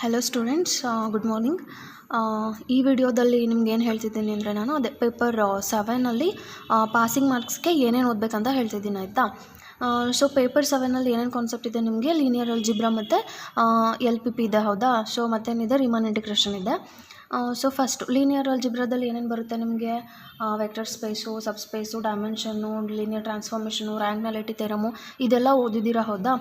Hello students, good morning. ಈ ವಿಡಿಯೋದಲ್ಲಿ ನಿಮ್ಗೆ ಏನು ಹೇಳ್ತಿದ್ದೀನಿ ಅಂದರೆ ನಾನು ಅದೇ ಪೇಪರ್ 7ಅಲ್ಲಿ ಪಾಸಿಂಗ್ ಮಾರ್ಕ್ಸ್ಗೆ ಏನೇನು ಓದಬೇಕಂತ ಹೇಳ್ತಿದ್ದೀನಿ, ಆಯಿತಾ. ಸೊ ಪೇಪರ್ 7ಅಲ್ಲಿ ಏನೇನು ಕಾನ್ಸೆಪ್ಟ್ ಇದೆ ನಿಮಗೆ, ಲೀನಿಯರ್ ಅಲ್ಜಿಬ್ರಾ ಮತ್ತು LPP ಇದೆ, ಹೌದಾ. ಸೊ ಮತ್ತೇನಿದೆ, ರಿಮನ್ ಇಂಟಿಗ್ರೇಷನ್ ಇದೆ. ಸೊ ಫಸ್ಟು ಲೀನಿಯರ್ ಅಲ್ಜಿಬ್ರಾದಲ್ಲಿ ಏನೇನು ಬರುತ್ತೆ ನಿಮಗೆ, vector space, sub space, dimension, linear transformation, rank nullity theorem ಇದೆಲ್ಲ ಓದಿದ್ದೀರಾ, ಹೌದಾ.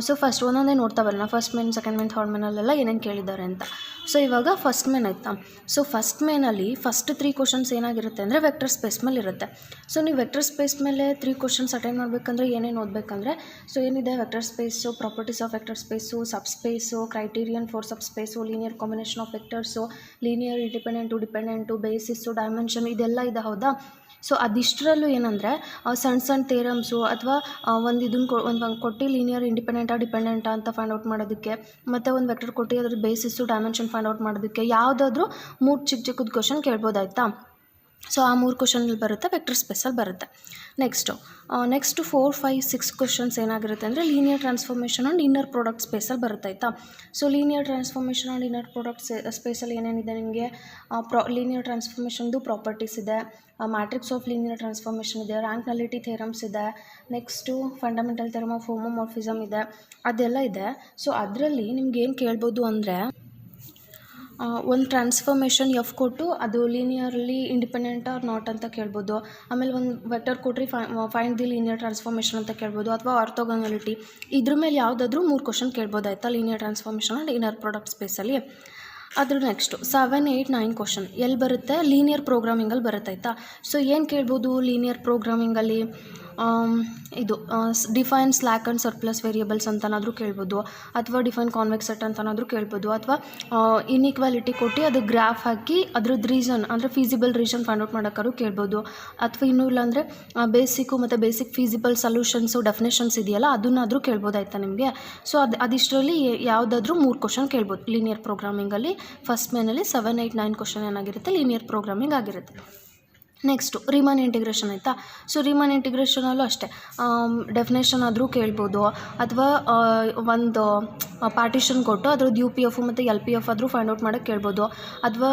ಸೊ ಫಸ್ಟ್ ಒಂದೊಂದೇ ನೋಡ್ತಾ ಬರೋಣ. First main, second main, third ಮೇನಲ್ಲೆಲ್ಲ ಏನೇನು ಕೇಳಿದ್ದಾರೆ ಅಂತ. ಸೊ ಇವಾಗ ಫಸ್ಟ್ ಮೇನ್ ಆಯಿತಾ. ಸೊ ಫಸ್ಟ್ ಮೇನಲ್ಲಿ ಫಸ್ಟ್ 3 ಕ್ವಶನ್ಸ್ ಏನಾಗಿರುತ್ತೆ ಅಂದರೆ ವೆಕ್ಟರ್ ಸ್ಪೇಸ್ ಮೇಲೆ ಇರುತ್ತೆ. ಸೊ ನೀವು ವೆಕ್ಟರ್ ಸ್ಪೇಸ್ ಮೇಲೆ 3 ಕ್ವಶನ್ಸ್ ಅಟೆಂಡ್ ಮಾಡಬೇಕಂದ್ರೆ ಏನೇನು ಓದಬೇಕಂದ್ರೆ, ಸೊ ಏನಿದೆ vector space, properties of vector space, sub space, criterion for sub space, linear combination of vectors, linear dependent, basis, dimension ಇದೆಲ್ಲ ಇದೆ, ಹೌದಾ. ಸೊ ಅದಿಷ್ಟರಲ್ಲೂ ಏನಂದರೆ ಸಣ್ಣ ಥಿಯರಮ್ಸು ಅಥವಾ ಒಂದು ಕೊಟ್ಟು ಲೀನಿಯರ್ ಇಂಡಿಪೆಂಡೆಂಟಾ ಡಿಪೆಂಡೆಂಟಾ ಅಂತ ಫೈಂಡ್ ಔಟ್ ಮಾಡೋದಕ್ಕೆ, ಮತ್ತು ಒಂದು ವೆಕ್ಟರ್ ಕೊಟ್ಟು ಅದ್ರ ಬೇಸಿಸ್ಸು ಡೈಮೆನ್ಷನ್ ಫೈಂಡ್ ಔಟ್ ಮಾಡೋದಕ್ಕೆ ಯಾವುದಾದ್ರೂ 3 ಚಿಕ್ಕದ ಕ್ವಶನ್ ಕೇಳ್ಬೋದಾಯ್ತಾ. ಸೊ ಆ 3 ಕ್ವಶನಲ್ಲಿ ಬರುತ್ತೆ, ವೆಕ್ಟರ್ ಸ್ಪೇಸಲ್ಲಿ ಬರುತ್ತೆ. ನೆಕ್ಸ್ಟು 4, 5, 6 ಕ್ವಶನ್ಸ್ ಏನಾಗಿರುತ್ತೆ ಅಂದರೆ linear transformation and inner product ಸ್ಪೇಸಲ್ಲಿ ಬರುತ್ತೆ, ಆಯಿತಾ. So linear transformation and inner product ಸ್ಪೇಸಲ್ಲಿ ಏನೇನಿದೆ ನಿಮಗೆ, ಲೀನಿಯರ್ ಟ್ರಾನ್ಸ್ಫಾರ್ಮೇಷನ್ದು ಪ್ರಾಪರ್ಟೀಸ್ ಇದೆ, ಮ್ಯಾಟ್ರಿಕ್ಸ್ ಆಫ್ ಲೀನಿಯರ್ ಟ್ರಾನ್ಸ್ಫಾರ್ಮೇಷನ್ ಇದೆ, ರ್ಯಾಂಕ್ ನಲಿಟಿ ಥಿಯರಮ್ಸ್ ಇದೆ, next fundamental theorem of homomorphism ಇದೆ, ಅದೆಲ್ಲ ಇದೆ. ಸೊ ಅದರಲ್ಲಿ ನಿಮ್ಗೆ ಏನು ಕೇಳ್ಬೋದು ಅಂದರೆ, ಒಂದು ಟ್ರಾನ್ಸ್ಫಾರ್ಮೇಷನ್ ಎಫ್ ಕೊಟ್ಟು ಅದು ಲೀನಿಯರ್ಲಿ ಇಂಡಿಪೆಂಡೆಂಟ್ ಆರ್ ನಾಟ್ ಅಂತ ಕೇಳ್ಬೋದು. ಆಮೇಲೆ ಒಂದು ವೆಕ್ಟರ್ ಕೊಟ್ಟರೆ ಫೈಂಡ್ ದಿ ಲೀನಿಯರ್ ಟ್ರಾನ್ಸ್ಫಾರ್ಮೇಷನ್ ಅಂತ ಕೇಳ್ಬೋದು, ಅಥವಾ ಆರ್ಥೋಗೊನಾಲಿಟಿ. ಇದ್ರ ಮೇಲೆ ಯಾವುದಾದ್ರೂ 3 ಕ್ವಶನ್ ಕೇಳ್ಬೋದು, ಆಯಿತಾ, linear transformation and inner product ಸ್ಪೇಸಲ್ಲಿ. ಅದ್ರ ನೆಕ್ಸ್ಟು 7, 8, 9 ಕ್ವಶನ್ ಎಲ್ಲಿ ಬರುತ್ತೆ, ಲೀನಿಯರ್ ಪ್ರೋಗ್ರಾಮಿಂಗಲ್ಲಿ ಬರುತ್ತೆ, ಆಯಿತಾ. ಸೊ ಏನು ಕೇಳ್ಬೋದು ಲೀನಿಯರ್ ಪ್ರೋಗ್ರಾಮಿಂಗಲ್ಲಿ, ಇದು define slack and surplus variables ಅಂತನಾದರೂ ಕೇಳ್ಬೋದು, ಅಥವಾ ಡಿಫೈನ್ ಕಾನ್ವೆಕ್ಸ್ ಸೆಟ್ ಅಂತನಾದರೂ ಕೇಳ್ಬೋದು, ಅಥವಾ ಇನ್ಇಕ್ವಾಲಿಟಿ ಕೊಟ್ಟು ಅದು ಗ್ರಾಫ್ ಹಾಕಿ ಅದ್ರದ್ದು ರೀಸನ್ ಅಂದರೆ ಫೀಸಿಬಲ್ ರೀಸನ್ ಫೈಂಡ್ ಔಟ್ ಮಾಡೋಕ್ಕಾದ್ರು ಕೇಳ್ಬೋದು, ಅಥವಾ ಇನ್ನೂ ಇಲ್ಲಾಂದರೆ ಬೇಸಿಕ್ಕು ಮತ್ತು ಬೇಸಿಕ್ ಫೀಸಿಬಲ್ ಸೊಲ್ಯೂಷನ್ಸು ಡೆಫಿನೇಷನ್ಸ್ ಇದೆಯಲ್ಲ ಅದನ್ನಾದರೂ ಕೇಳ್ಬೋದು, ಆಯಿತಾ ನಿಮಗೆ. ಸೊ ಅದಿಷ್ಟರಲ್ಲಿ ಯಾವುದಾದ್ರೂ 3 ಕ್ವಶನ್ ಕೇಳ್ಬೋದು ಲೀನಿಯರ್ ಪ್ರೋಗ್ರಾಮಿಂಗಲ್ಲಿ. ಫಸ್ಟ್ ಮೇನಲ್ಲಿ 7, 8, 9 ಕ್ವಶನ್ ಏನಾಗಿರುತ್ತೆ, ಲೀನಿಯರ್ ಪ್ರೋಗ್ರಾಮಿಂಗ್ ಆಗಿರುತ್ತೆ. ನೆಕ್ಸ್ಟು ರಿಮನ್ ಇಂಟಿಗ್ರೇಷನ್, ಆಯಿತಾ. ಸೊ ರಿಮನ್ ಇಂಟಿಗ್ರೇಷನಲ್ಲೂ ಅಷ್ಟೇ ಡೆಫಿನೇಷನ್ ಆದರೂ ಕೇಳ್ಬೋದು, ಅಥವಾ ಒಂದು ಪಾರ್ಟಿಷನ್ ಕೊಟ್ಟು ಅದ್ರದ್ದು UPF ಮತ್ತು LPF ಆದರೂ ಫೈಂಡ್ ಔಟ್ ಮಾಡೋಕ್ಕೆ ಕೇಳ್ಬೋದು, ಅಥವಾ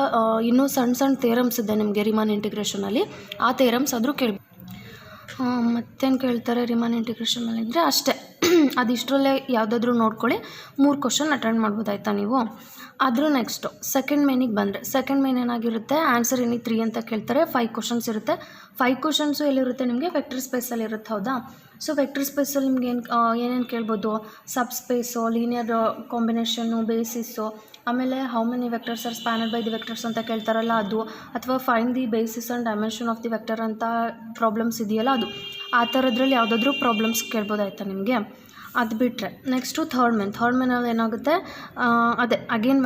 ಇನ್ನೂ ಸಣ್ಣ ಥಿಯರಮ್ಸ್ ಇದೆ ನಿಮಗೆ ರಿಮನ್ ಇಂಟಿಗ್ರೇಷನಲ್ಲಿ, ಆ ಥಿಯರಮ್ಸ್ ಆದರೂ ಕೇಳ್ಬೋದು. ಮತ್ತೇನು ಕೇಳ್ತಾರೆ ರಿಮನ್ ಇಂಟಿಗ್ರೇಷನಲ್ಲಿ ಅಂದರೆ ಅಷ್ಟೇ, ಅದಿಷ್ಟರಲ್ಲೇ ಯಾವುದಾದ್ರೂ ನೋಡ್ಕೊಳ್ಳಿ, 3 ಕ್ವಶನ್ ಅಟೆಂಡ್ ಮಾಡ್ಬೋದು, ಆಯಿತಾ ನೀವು. ಆದರೂ ನೆಕ್ಸ್ಟು ಸೆಕೆಂಡ್ ಮೇನಿಗೆ ಬಂದರೆ, ಸೆಕೆಂಡ್ ಮೇನ್ ಏನಾಗಿರುತ್ತೆ, ಆನ್ಸರ್ ಎನಿ 3 ಅಂತ ಕೇಳ್ತಾರೆ. 5 ಕ್ವಶನ್ಸ್ ಇರುತ್ತೆ. 5 ಕ್ವಶನ್ಸು ಎಲ್ಲಿರುತ್ತೆ ನಿಮಗೆ, ವೆಕ್ಟರ್ ಸ್ಪೇಸಲ್ಲಿ ಇರುತ್ತೆ, ಹೌದಾ. ಸೊ ವೆಕ್ಟರ್ ಸ್ಪೇಸಲ್ಲಿ ನಿಮ್ಗೆ ಏನೇನು ಕೇಳ್ಬೋದು, sub space, linear combination, basis, ಆಮೇಲೆ how many vectors are spanned by the vectors ಅಂತ ಕೇಳ್ತಾರಲ್ಲ ಅದು, ಅಥವಾ find the basis and dimension of the vector ಅಂತ ಪ್ರಾಬ್ಲಮ್ಸ್ ಇದೆಯಲ್ಲ ಅದು, ಆ ಥರದ್ರಲ್ಲಿ ಯಾವುದಾದ್ರೂ ಪ್ರಾಬ್ಲಮ್ಸ್ ಕೇಳ್ಬೋದಾಯ್ತಾ ನಿಮಗೆ. ಅದು ಬಿಟ್ಟರೆ ನೆಕ್ಸ್ಟು ಥರ್ಡ್ ಮೇನಲ್ಲಿ ಏನಾಗುತ್ತೆ, ಅದೇ ಅಗೇನ್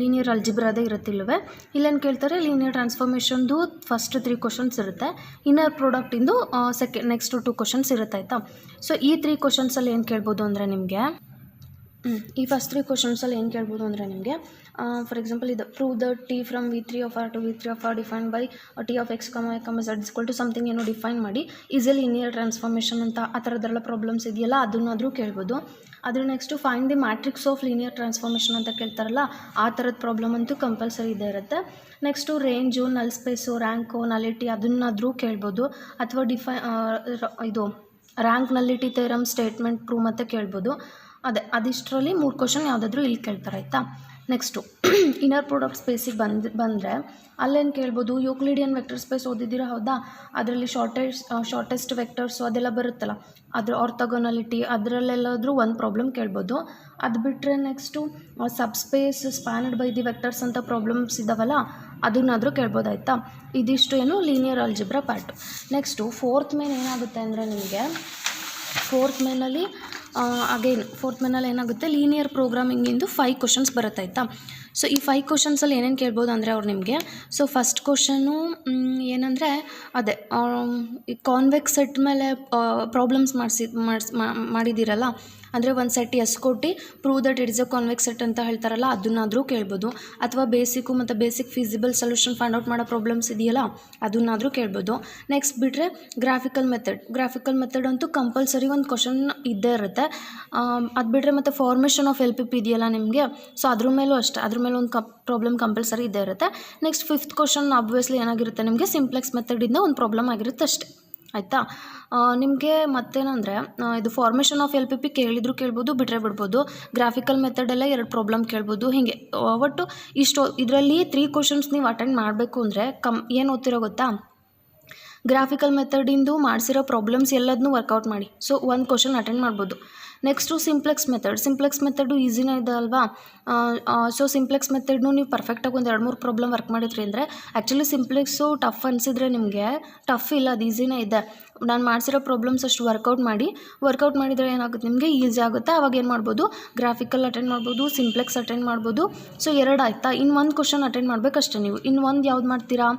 ಲೀನಿಯರ್ ಅಲ್ಜಿಬ್ರಾದೇ ಇರುತ್ತಿಲ್ಲವೇ. ಇಲ್ಲೇನು ಕೇಳ್ತಾರೆ, ಲೀನಿಯರ್ ಟ್ರಾನ್ಸ್ಫಾರ್ಮೇಷನ್ದು ಫಸ್ಟ್ 3 ಕ್ವಶನ್ಸ್ ಇರುತ್ತೆ, ಇನ್ನರ್ ಪ್ರಾಡಕ್ಟಿಂದು ನೆಕ್ಸ್ಟು 2 ಕ್ವಶನ್ಸ್ ಇರುತ್ತೆ, ಆಯಿತಾ. ಸೊ ಈ 3 ಕ್ವಶನ್ಸಲ್ಲಿ ಏನು ಕೇಳ್ಬೋದು ಅಂದರೆ ನಿಮಗೆ, ಈ ಫಸ್ಟ್ 3 ಕ್ವಶನ್ಸಲ್ಲಿ ಏನು ಕೇಳ್ಬೋದು ಅಂದರೆ ನಿಮಗೆ, ಫಾರ್ ಎಕ್ಸಾಂಪಲ್ ಇದು prove the T from V3 of R to V3 of R define by T of X, Y, Z is equal to something ಏನೋ ಡಿಫೈನ್ ಮಾಡಿ ಈಸ್ ಎ ಲೀನಿಯರ್ ಟ್ರಾನ್ಸ್ಫಾರ್ಮೇಷನ್ ಅಂತ, ಆ ಥರದ್ದೆಲ್ಲ ಪ್ರಾಬ್ಲಮ್ಸ್ ಇದೆಯಲ್ಲ ಅದನ್ನಾದರೂ ಕೇಳ್ಬೋದು. ಅದ್ರ next find the matrix of linear transformation ಅಂತ ಕೇಳ್ತಾರಲ್ಲ, ಆ ಥರದ ಪ್ರಾಬ್ಲಮ್ ಅಂತೂ ಕಂಪಲ್ಸರಿ ಇದ್ದೇ ಇರುತ್ತೆ. Next range, null space, rank, nullity ಅದನ್ನಾದರೂ ಕೇಳ್ಬೋದು, ಅಥವಾ ಇದು ರ್ಯಾಂಕ್ ನಲಿಟಿ ಥಿಯರಮ್ ಸ್ಟೇಟ್ಮೆಂಟ್ ಪ್ರೂವ್ ಅಂತ ಕೇಳ್ಬೋದು. ಅದಿಷ್ಟರಲ್ಲಿ 3 ಕ್ವಶನ್ ಯಾವುದಾದ್ರೂ ಇಲ್ಲಿ ಕೇಳ್ತಾರೆ, ಆಯಿತಾ. ನೆಕ್ಸ್ಟು ಇನ್ನರ್ ಪ್ರಾಡಕ್ಟ್ ಸ್ಪೇಸಿಗೆ ಬಂದರೆ ಅಲ್ಲೇನು ಕೇಳ್ಬೋದು, ಯೂಕ್ಲಿಡಿಯನ್ ವೆಕ್ಟರ್ ಸ್ಪೇಸ್ ಓದಿದ್ದೀರಾ, ಹೌದಾ. ಅದರಲ್ಲಿ ಶಾರ್ಟೆಸ್ಟ್ ವೆಕ್ಟರ್ಸು ಅದೆಲ್ಲ ಬರುತ್ತಲ್ಲ, ಅದ್ರ ಆರ್ಥೋಗೊನಾಲಿಟಿ ಅದರಲ್ಲೆಲ್ಲಾದರೂ ಒಂದು ಪ್ರಾಬ್ಲಮ್ ಕೇಳ್ಬೋದು. ಅದು ಬಿಟ್ಟರೆ next sub space spanned by the vectors ಅಂತ ಪ್ರಾಬ್ಲಮ್ಸ್ ಇದ್ದಾವಲ್ಲ ಅದನ್ನಾದರೂ ಕೇಳ್ಬೋದು, ಆಯಿತಾ. ಇದಿಷ್ಟು ಏನು linear algebra part. Next fourth main ಏನಾಗುತ್ತೆ ಅಂದರೆ ನಿಮಗೆ, ಫೋರ್ತ್ ಮೇನಲ್ಲಿ ಏನಾಗುತ್ತೆ, ಲೀನಿಯರ್ ಪ್ರೋಗ್ರಾಮಿಂಗಿಂದು 5 ಕ್ವಶನ್ಸ್ ಬರುತ್ತೆ, ಆಯಿತಾ. ಸೊ ಈ 5 ಕ್ವಶನ್ಸಲ್ಲಿ ಏನೇನು ಕೇಳ್ಬೋದು ಅಂದರೆ ಅವ್ರು ನಿಮಗೆ, ಸೊ ಫಸ್ಟ್ ಕ್ವಶನ್ನು ಏನಂದರೆ ಅದೇ ಕಾನ್ವೆಕ್ಸ್ ಸೆಟ್ ಮೇಲೆ ಪ್ರಾಬ್ಲಮ್ಸ್ ಮಾಡಿದ್ದೀರಲ್ಲ ಅಂದರೆ ಒಂದು ಸೆಟ್ ಎಸ್ ಕೊಟ್ಟು prove that it is a convex set ಅಂತ ಹೇಳ್ತಾರಲ್ಲ, ಅದನ್ನಾದರೂ ಕೇಳ್ಬೋದು. ಅಥವಾ ಬೇಸಿಕ್ಕು ಮತ್ತು basic feasible solution find out ಮಾಡೋ ಪ್ರಾಬ್ಲಮ್ಸ್ ಇದೆಯಲ್ಲ, ಅದನ್ನಾದರೂ ಕೇಳ್ಬೋದು. ನೆಕ್ಸ್ಟ್ ಬಿಟ್ಟರೆ ಗ್ರಾಫಿಕಲ್ ಮೆಥಡ್ ಅಂತೂ ಕಂಪಲ್ಸರಿ ಒಂದು ಕ್ವಶನ್ ಇದ್ದೇ ಇರುತ್ತೆ. ಅದು ಬಿಟ್ಟರೆ ಮತ್ತು ಫಾರ್ಮೇಷನ್ ಆಫ್ LPP ಇದೆಯಲ್ಲ ನಿಮಗೆ, ಸೊ ಅದ್ರ ಮೇಲೂ ಅಷ್ಟೇ, ಅದ್ರ ಮೇಲೆ ಒಂದು ಪ್ರಾಬ್ಲಮ್ ಕಂಪಲ್ಸರಿ ಇದ್ದೇ ಇರುತ್ತೆ. ನೆಕ್ಸ್ಟ್ 5th ಕ್ವಶನ್ ಆಬ್ವಿಯಸ್ಲಿ ಏನಾಗಿರುತ್ತೆ ನಿಮಗೆ, ಸಿಂಪ್ಲೆಕ್ಸ್ ಮೆಥಡಿಂದ ಒಂದು ಪ್ರಾಬ್ಲಮ್ ಆಗಿರುತ್ತೆ ಅಷ್ಟೇ, ಆಯಿತಾ. ನಿಮಗೆ ಮತ್ತೇನಂದರೆ ಇದು ಫಾರ್ಮೇಷನ್ ಆಫ್ LPP ಕೇಳಿದ್ರು ಕೇಳ್ಬೋದು, ಬಿಟ್ಟರೆ ಬಿಡ್ಬೋದು. ಗ್ರಾಫಿಕಲ್ ಮೆಥಡಲ್ಲೇ 2 ಪ್ರಾಬ್ಲಮ್ ಕೇಳ್ಬೋದು. ಹೀಗೆ ಒಟ್ಟು ಇದರಲ್ಲಿ 3 ಕ್ವಶನ್ಸ್ ನೀವು ಅಟೆಂಡ್ ಮಾಡಬೇಕು ಅಂದರೆ ಏನು ಓದ್ತಿರೋ ಗೊತ್ತಾ, ಗ್ರಾಫಿಕಲ್ ಮೆಥಡಿಂದು ಮಾಡಿಸಿರೋ ಪ್ರಾಬ್ಲಮ್ಸ್ ಎಲ್ಲದನ್ನೂ ವರ್ಕೌಟ್ ಮಾಡಿ. ಸೊ ಒಂದು ಕ್ವಶನ್ ಅಟೆಂಡ್ ಮಾಡ್ಬೋದು. ನೆಕ್ಸ್ಟು ಸಿಂಪ್ಲೆಕ್ಸ್ ಮೆಥಡು ಈಸಿನೇ ಇದೆ ಅಲ್ವಾ. ಸೊ ಸಿಂಪ್ಲೆಕ್ಸ್ ಮೆಥಡ್ನು ನೀವು ಪರ್ಫೆಕ್ಟಾಗಿ ಒಂದು 2-3 ಪ್ರಾಬ್ಲಮ್ ವರ್ಕ್ ಮಾಡಿದ್ರಿ ಅಂದರೆ, ಆ್ಯಕ್ಚುಲಿ ಸಿಂಪ್ಲೆಕ್ಸು ಟಫ್ ಅನಿಸಿದ್ರೆ ನಿಮಗೆ, ಟಫ್ ಇಲ್ಲ, ಅದು ಈಸಿನೇ ಇದೆ. ನಾನು ಮಾಡಿಸಿರೋ ಪ್ರಾಬ್ಲಮ್ಸ್ ಅಷ್ಟು ವರ್ಕೌಟ್ ಮಾಡಿದರೆ ಏನಾಗುತ್ತೆ ನಿಮಗೆ, ಈಸಿ ಆಗುತ್ತೆ. ಆವಾಗ ಏನು ಮಾಡ್ಬೋದು, ಗ್ರಾಫಿಕಲ್ ಅಟೆಂಡ್ ಮಾಡ್ಬೋದು, ಸಿಂಪ್ಲೆಕ್ಸ್ ಅಟೆಂಡ್ ಮಾಡ್ಬೋದು. ಸೊ 2 ಆಯಿತಾ. ಇನ್ನು ಒಂದು ಕ್ವಶನ್ ಅಟೆಂಡ್ ಮಾಡಬೇಕಷ್ಟೇ ನೀವು. ಇನ್ನು ಒಂದು ಯಾವ್ದು ಮಾಡ್ತೀರಾ,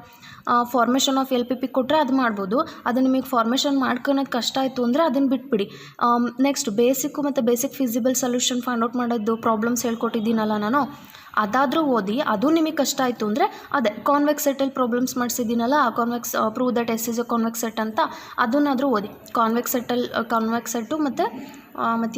ಫಾರ್ಮೇಷನ್ ಆಫ್ LPP ಕೊಟ್ಟರೆ ಅದು ಮಾಡ್ಬೋದು. ಅದು ನಿಮಗೆ ಫಾರ್ಮೇಷನ್ ಮಾಡ್ಕೊಳೋದು ಕಷ್ಟ ಆಯಿತು ಅಂದರೆ ಅದನ್ನು ಬಿಟ್ಬಿಡಿ. ನೆಕ್ಸ್ಟ್ ಬೇಸಿಕ್ಕು ಮತ್ತು basic feasible solution find out ಮಾಡೋದು ಪ್ರಾಬ್ಲಮ್ಸ್ ಹೇಳ್ಕೊಟ್ಟಿದ್ದೀನಲ್ಲ ನಾನು, ಅದಾದರೂ ಓದಿ. ಅದು ನಿಮಗೆ ಕಷ್ಟ ಆಯಿತು ಅಂದರೆ ಅದೇ ಕಾನ್ವೆಕ್ಸ್ ಸೆಟ್ಟಲ್ಲಿ ಪ್ರಾಬ್ಲಮ್ಸ್ ಮಾಡಿಸಿದ್ದೀನಲ್ಲ, convex prove that S is a convex set ಅಂತ, ಅದನ್ನಾದರೂ ಓದಿ. ಕಾನ್ವೆಕ್ಸ್ ಸೆಟ್ಟು ಮತ್ತು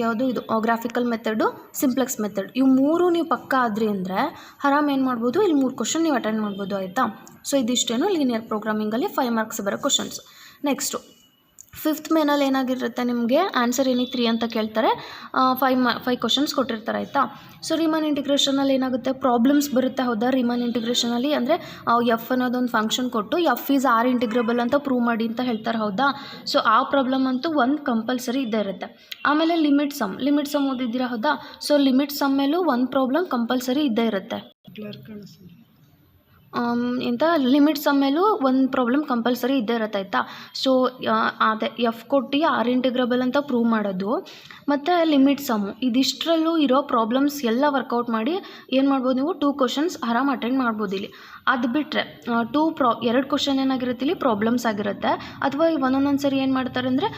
ಯಾವುದು ಇದು ಗ್ರಾಫಿಕಲ್ ಮೆಥಡು, ಸಿಂಪ್ಲೆಕ್ಸ್ ಮೆಥಡ್, ಇವು 3 ನೀವು ಪಕ್ಕ ಆದ್ರಿ ಅಂದರೆ ಆರಾಮ್ ಏನು ಮಾಡ್ಬೋದು, ಇಲ್ಲಿ 3 ಕ್ವಶನ್ ನೀವು ಅಟೆಂಡ್ ಮಾಡ್ಬೋದು, ಆಯಿತಾ. ಸೊ ಇದಿಷ್ಟೇನು ಲೀನಿಯರ್ ಪ್ರೋಗ್ರಾಮಿಂಗಲ್ಲಿ 5 ಮಾರ್ಕ್ಸ್ ಬರೋ ಕ್ವಶನ್ಸ್. ನೆಕ್ಸ್ಟು 5th ಮೇನಲ್ಲಿ ಏನಾಗಿರುತ್ತೆ ನಿಮಗೆ, ಆನ್ಸರ್ ಎನಿ 3 ಅಂತ ಕೇಳ್ತಾರೆ. 5 ಕ್ವಶನ್ಸ್ ಕೊಟ್ಟಿರ್ತಾರೆ, ಆಯಿತಾ. ಸೊ ರಿಮನ್ ಇಂಟಿಗ್ರೇಷನಲ್ಲಿ ಏನಾಗುತ್ತೆ, ಪ್ರಾಬ್ಲಮ್ಸ್ ಬರುತ್ತೆ, ಹೌದಾ. ರಿಮನ್ ಇಂಟಿಗ್ರೇಷನಲ್ಲಿ ಅಂದರೆ ಎಫ್ ಅನ್ನೋದೊಂದು ಫಂಕ್ಷನ್ ಕೊಟ್ಟು ಎಫ್ ಈಸ್ ಆರ್ ಇಂಟಿಗ್ರೇಬಲ್ ಅಂತ ಪ್ರೂವ್ ಮಾಡಿ ಅಂತ ಹೇಳ್ತಾರೆ, ಹೌದಾ. ಸೊ ಆ ಪ್ರಾಬ್ಲಮ್ ಅಂತೂ ಒಂದು ಕಂಪಲ್ಸರಿ ಇದ್ದೇ ಇರುತ್ತೆ. ಆಮೇಲೆ ಲಿಮಿಟ್ ಸಮ್ ಓದಿದ್ದೀರಾ, ಹೌದಾ. ಸೊ ಲಿಮಿಟ್ ಸಮ್ ಮೇಲೂ ಒಂದು ಪ್ರಾಬ್ಲಮ್ ಕಂಪಲ್ಸರಿ ಇದ್ದೇ ಇರುತ್ತೆ. ಇಂಥ ಲಿಮಿಟ್ ಸಮ್ ಮೇಲೂ ಒಂದು ಪ್ರಾಬ್ಲಮ್ ಕಂಪಲ್ಸರಿ ಇದ್ದೇ ಇರುತ್ತೆ, ಆಯಿತಾ. ಸೊ ಅದೇ ಎಫ್ ಕೊಟ್ಟು ಆರ್ ಇಂಟಿಗ್ರೇಬಲ್ ಅಂತ ಪ್ರೂವ್ ಮಾಡೋದು ಮತ್ತು ಲಿಮಿಟ್ ಸಮ್ಮು, ಇದಿಷ್ಟರಲ್ಲೂ ಇರೋ ಪ್ರಾಬ್ಲಮ್ಸ್ ಎಲ್ಲ ವರ್ಕೌಟ್ ಮಾಡಿ ಏನು ಮಾಡ್ಬೋದು ನೀವು, 2 ಕ್ವಶನ್ಸ್ ಆರಾಮ್ ಅಟೆಂಡ್ ಮಾಡ್ಬೋದು ಇಲ್ಲಿ. ಅದು ಬಿಟ್ಟರೆ 2 ಕ್ವಶನ್ ಏನಾಗಿರುತ್ತೆ ಇಲ್ಲಿ, ಪ್ರಾಬ್ಲಮ್ಸ್ ಆಗಿರುತ್ತೆ. ಅಥವಾ ಒಂದೊಂದು ಸರಿ ಏನು ಮಾಡ್ತಾರೆ ಅಂದರೆ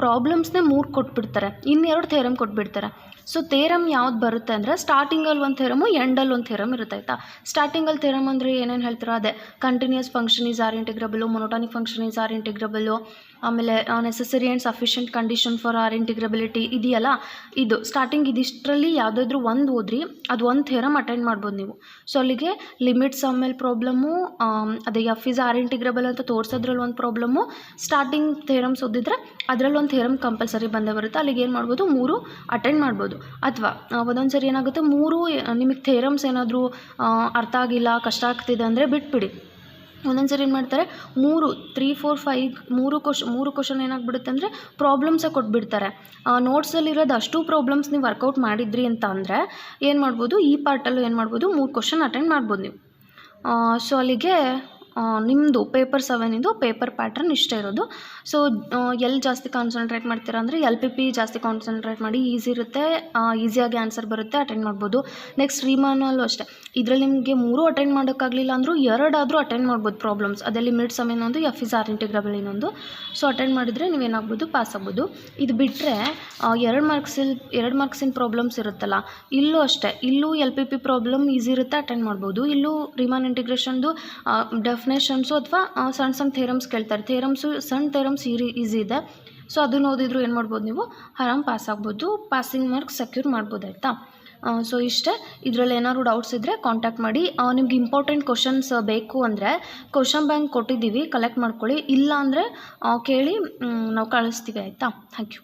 ಪ್ರಾಬ್ಲಮ್ಸ್ನೇ 3 ಕೊಟ್ಬಿಡ್ತಾರೆ, ಇನ್ನೆರಡು ಥೇರಮ್ ಕೊಟ್ಬಿಡ್ತಾರೆ. ಸೊ ಥೇರಮ್ ಯಾವ್ದು ಬರುತ್ತೆ ಅಂದರೆ, ಸ್ಟಾರ್ಟಿಂಗಲ್ಲಿ ಒಂದು ಥೇರಮು, ಎಂಡಲ್ಲಿ ಒಂದು ಥೇರಮ್ ಇರುತ್ತೆ, ಆಯಿತಾ. ಸ್ಟಾರ್ಟಿಂಗಲ್ಲಿ ಥೇರಮ್ ಅಂದರೆ ಏನೇನು ಹೇಳ್ತೀರೋ ಅದೇ, continuous function is R integrable, monotonic function is R integrable, ಆಮೇಲೆ necessary and sufficient condition for R integrability ಇದೆಯಲ್ಲ, ಇದು ಸ್ಟಾರ್ಟಿಂಗ್ ಇದಿಷ್ಟರಲ್ಲಿ ಯಾವುದಾದ್ರೂ ಒಂದು ಓದ್ರಿ, ಅದು ಒಂದು ಥೇರಮ್ ಅಟೆಂಡ್ ಮಾಡ್ಬೋದು ನೀವು. ಸೊ ಅಲ್ಲಿಗೆ ಲಿಮಿಟ್ ಸಮ್ ಮೇಲೆ ಪ್ರಾಬ್ಲಮ್ಮು, ಅದೇ ಎಫ್ ಇಸ್ ಆರ್ ಇಂಟಿಗ್ರೇಬಲ್ ಅಂತ ತೋರಿಸೋದ್ರಲ್ಲಿ ಒಂದು ಪ್ರಾಬ್ಲಮ್ಮು, ಸ್ಟಾರ್ಟಿಂಗ್ ಥೇರಮ್ಸ್ ಓದಿದ್ರೆ ಅದರಲ್ಲಿ ಒಂದು ಥೇರಮ್ ಕಂಪಲ್ಸರಿ ಬಂದೇ ಬರುತ್ತೆ. ಅಲ್ಲಿಗೆ ಏನು ಮಾಡ್ಬೋದು, 3 ಅಟೆಂಡ್ ಮಾಡ್ಬೋದು. ಅಥವಾ ಒಂದೊಂದು ಸರಿ ಏನಾಗುತ್ತೆ, 3 ನಿಮಗೆ ಥೇರಮ್ಸ್ ಏನಾದರೂ ಅರ್ಥ ಆಗಿಲ್ಲ, ಕಷ್ಟ ಆಗ್ತಿದೆ ಅಂದರೆ ಬಿಟ್ಬಿಡಿ. ಒಂದೊಂದು ಸರಿ ಏನು ಮಾಡ್ತಾರೆ, 3, 3, 4, 5 3 ಕ್ವಶನ್ ಏನಾಗ್ಬಿಡುತ್ತೆ ಅಂದರೆ ಪ್ರಾಬ್ಲಮ್ಸೇ ಕೊಟ್ಬಿಡ್ತಾರೆ. ನೋಟ್ಸಲ್ಲಿರೋದು ಅಷ್ಟು ಪ್ರಾಬ್ಲಮ್ಸ್ ನೀವು ವರ್ಕೌಟ್ ಮಾಡಿದ್ರಿ ಅಂತ ಅಂದರೆ ಏನು ಮಾಡ್ಬೋದು, ಈ ಪಾರ್ಟಲ್ಲೂ ಏನು ಮಾಡ್ಬೋದು, 3 ಕ್ವಶನ್ ಅಟೆಂಡ್ ಮಾಡ್ಬೋದು ನೀವು. ಸೊ ಅಲ್ಲಿಗೆ ನಿಮ್ಮದು ಪೇಪರ್ 7 ಪೇಪರ್ ಪ್ಯಾಟ್ರನ್ ಇಷ್ಟೇ ಇರೋದು. ಸೊ ಎಲ್ಲಿ ಜಾಸ್ತಿ ಕಾನ್ಸಂಟ್ರೇಟ್ ಮಾಡ್ತೀರಾ ಅಂದರೆ LPP ಜಾಸ್ತಿ ಕಾನ್ಸಂಟ್ರೇಟ್ ಮಾಡಿ, ಈಸಿ ಇರುತ್ತೆ, ಈಸಿಯಾಗಿ ಆನ್ಸರ್ ಬರುತ್ತೆ, ಅಟೆಂಡ್ ಮಾಡ್ಬೋದು. ನೆಕ್ಸ್ಟ್ ರಿಮಾನಲ್ಲೂ ಅಷ್ಟೇ, ಇದರಲ್ಲಿ ನಿಮಗೆ 3 ಅಟೆಂಡ್ ಮಾಡೋಕ್ಕಾಗಲಿಲ್ಲ ಅಂದರೂ 2 ಆದರೂ ಅಟೆಂಡ್ ಮಾಡ್ಬೋದು ಪ್ರಾಬ್ಲಮ್ಸ್. ಅದೇ ಲಿಮಿಟ್ ಸಮ್ ಇನ್ನೊಂದು, ಎಫ್ ಇಸ್ ಆರ್ ಇಂಟಿಗ್ರೇಬಲ್ ಇನ್ನೊಂದು. ಸೊ ಅಟೆಂಡ್ ಮಾಡಿದರೆ ನೀವೇನಾಗ್ಬೋದು, ಪಾಸ್ ಆಗ್ಬೋದು. ಇದು ಬಿಟ್ಟರೆ 2 ಮಾರ್ಕ್ಸಿನ ಪ್ರಾಬ್ಲಮ್ಸ್ ಇರುತ್ತಲ್ಲ, ಇಲ್ಲೂ ಅಷ್ಟೇ, ಇಲ್ಲೂ LPP ಪ್ರಾಬ್ಲಮ್ ಈಸಿ ಇರುತ್ತೆ, ಅಟೆಂಡ್ ಮಾಡ್ಬೋದು. ಇಲ್ಲೂ ರಿಮಾನ್ ಇಂಟಿಗ್ರೇಷನ್ದು ಡೆಫಿನೇಷನ್ಸು ಅಥವಾ ಸಣ್ಣ ಥೇರಮ್ಸ್ ಕೇಳ್ತಾರೆ. ಸಣ್ಣ ಥೇರಮ್ಸ್ ಈಸಿ ಇದೆ. ಸೊ ಅದನ್ನು ಓದಿದ್ರು ಏನು ಮಾಡ್ಬೋದು ನೀವು, ಆರಾಮ್ ಪಾಸ್ ಆಗ್ಬೋದು, ಪಾಸಿಂಗ್ ಮಾರ್ಕ್ಸ್ ಸೆಕ್ಯೂರ್ ಮಾಡ್ಬೋದು, ಆಯಿತಾ. ಸೊ ಇಷ್ಟೇ. ಇದರಲ್ಲಿ ಏನಾದ್ರು ಡೌಟ್ಸ್ ಇದ್ದರೆ ಕಾಂಟ್ಯಾಕ್ಟ್ ಮಾಡಿ. ನಿಮ್ಗೆ ಇಂಪಾರ್ಟೆಂಟ್ ಕ್ವಶನ್ಸ್ ಬೇಕು ಅಂದರೆ ಕ್ವಶನ್ ಬ್ಯಾಂಕ್ ಕೊಟ್ಟಿದ್ದೀವಿ, ಕಲೆಕ್ಟ್ ಮಾಡ್ಕೊಳ್ಳಿ. ಇಲ್ಲ ಅಂದರೆ ಕೇಳಿ ನಾವು ಕಳಿಸ್ತೀವಿ, ಆಯಿತಾ. Thank you.